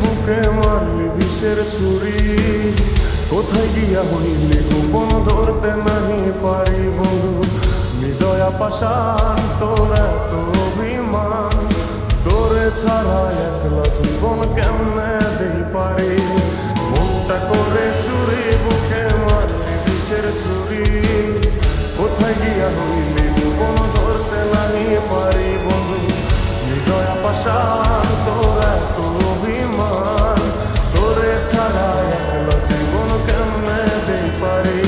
বুকে মারলি বিষের ছুরি, কোথায় গিয়া হইলি গোপন ধরতে নাহি পারি বন্ধু। হৃদয়া পাষাণ তোর এত অভিমান, তোরে ছাড়া একলা জীবন কেমনে দেই পারি। মনটা করে চুরি বুকে মারলি বিষের ছুরি, কোথায় গিয়া হইলি গোপন ধরতে নাহি পারি বন্ধু। হৃদয়া পাষাণ তোর এত অভিমান, তোরে ছাড়া একলা জীবন কেমনে দেই পারি।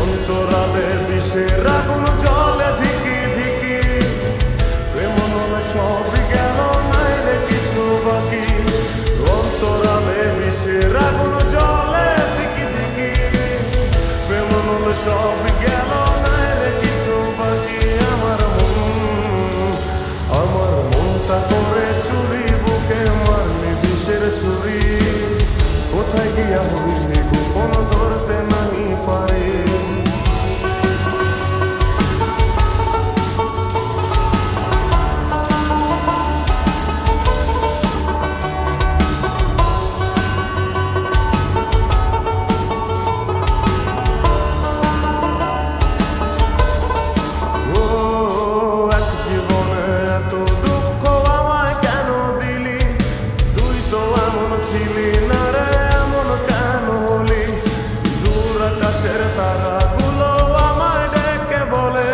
অন্তরালে বিষের আগুন জ্বলে ধিকি ধিকি, প্রেম নলে সবই গেল নাই রে কিছু বাকি। অন্তরালে বিষের আগুন জ্বলে ধিকি ধিকি, প্রেম নলে সবই গেল নাই রে কিছু বাকি। আমার মনটা করে চুরি বুকে মারলি বিষের ছুরি, কোথায় গিয়া হইলি গোপন ধরতে নাহি পারি। তারাগুলো আমায় ডেকে বলে,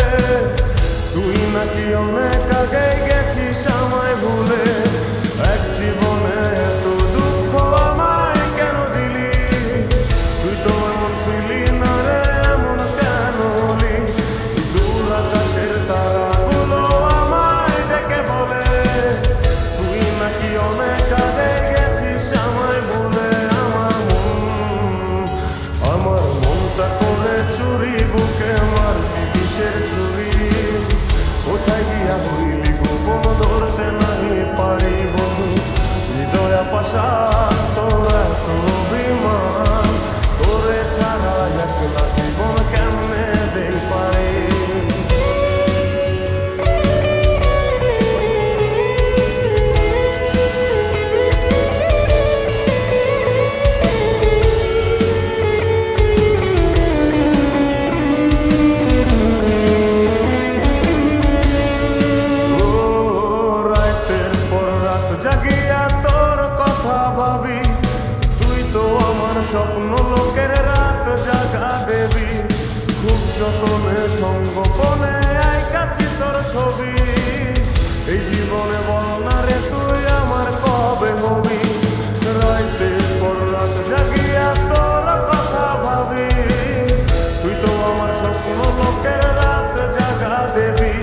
তুই নাকি অনেক আগে গেছিস আমায় ভুলে। এক জীবনে এত দুঃখ আমায় কেন দিলি, তুই তো এমন ছিলি না রে এমন কেন হলি। দূর আকাশের তারাগুলো আমায় ডেকে বলে, তুই নাকি অনেক আগে গেছিস আমায় ভুলে। আমার মনটা করে চুরি বুকে মারলি বিষের ছুরি, কোথায় গিয়া হইলি গোপন ধরতে নাহি পারি বন্ধু। হৃদয়া পাষাণ তোর এত অভিমান, তোরে ছাড়া একলা জীবন কেমনে দেই পারি। জাগিয়া তোর কথা ভাবি, তুই তো আমার স্বপ্ন লোকের রাত জাগা দেবী। খুব যতনে সঙ্গোপনে আইকাছি তোর ছবি, এই জীবনে বল না রে তুই আমার কবে হবি। রাতের পর রাত জাগিয়া তোর কথা ভাবি, তুই তো আমার স্বপ্ন লোকের রাত জাগা দেবী।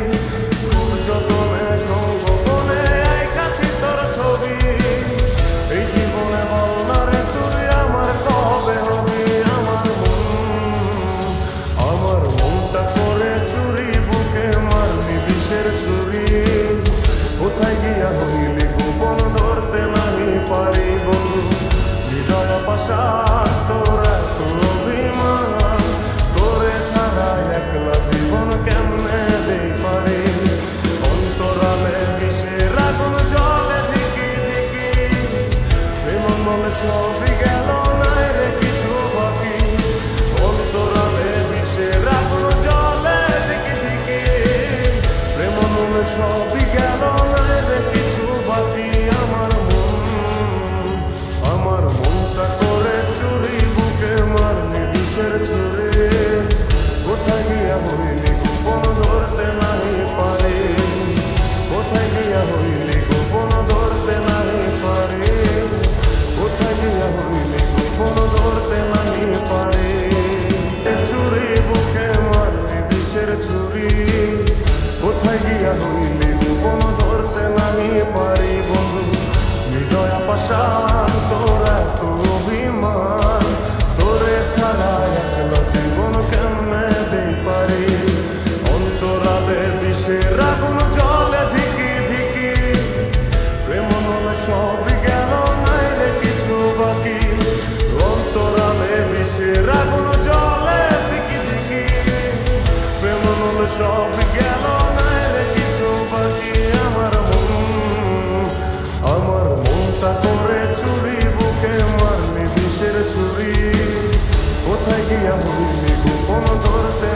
খুব যতনে সঙ্গোপনে আইকাছি তোর ছবি, এই জীবনে বল না রে তুই আমার কবে হবি। আমার মনটা করে চুরি বুকে মারলি বিষের ছুরি, কোথায় গিয়া হইলি গোপন ধরতে নাহি পারি বন্ধু। হৃদয়া পাষাণ তোর এত অভিমান, তোরে ছাড়া একলা জীবন কেমনে দেই পারি। অন্তরালে বিষের আগুন জ্বলে ধিকি ধিকি, প্রেম নলে সবই গেল নাই রে কিছু বাকি। অন্তরালে বিষের আগুন জ্বলে ধিকি ধিকি, প্রেম নলে সবই গেল নাই রে কিছু বাকি। আমার মনটা করে চুরি বুকে মারলি বিষের ছুরি, কোথায় গিয়া হইলি গোপন ধরতে নাহি পারি। কোথায় গিয়া হইলি গোপন ধরতে নাহি পারি, কোথায় গিয়া হইলি গোপন ধরতে নাহি পারি। চুরি বুকে মারলি বিষের ছুরি, কোথায় গিয়া হইলি গোপন ধরতে নাহি পারি বন্ধু। হৃদয়া পাষাণ তোর এত অভিমান, তোরে ছাড়া একলা জীবন কেমনে দেই পারি। অন্তরালে বিষের আগুন জ্বলে ধিকি ধিকি, প্রেম নলে সবই গেল নাই রে কিছু বাকি। অন্তরালে বিষের আগুন জ্বলে ধিকি ধিকি, প্রেম নলে সবই গেল নাই রে কিছু বাকি। আমার মনটা করে চুরি বুকে মারলি বিষের ছুরি কোথায় গিয়া হইলি গোপন ধরতে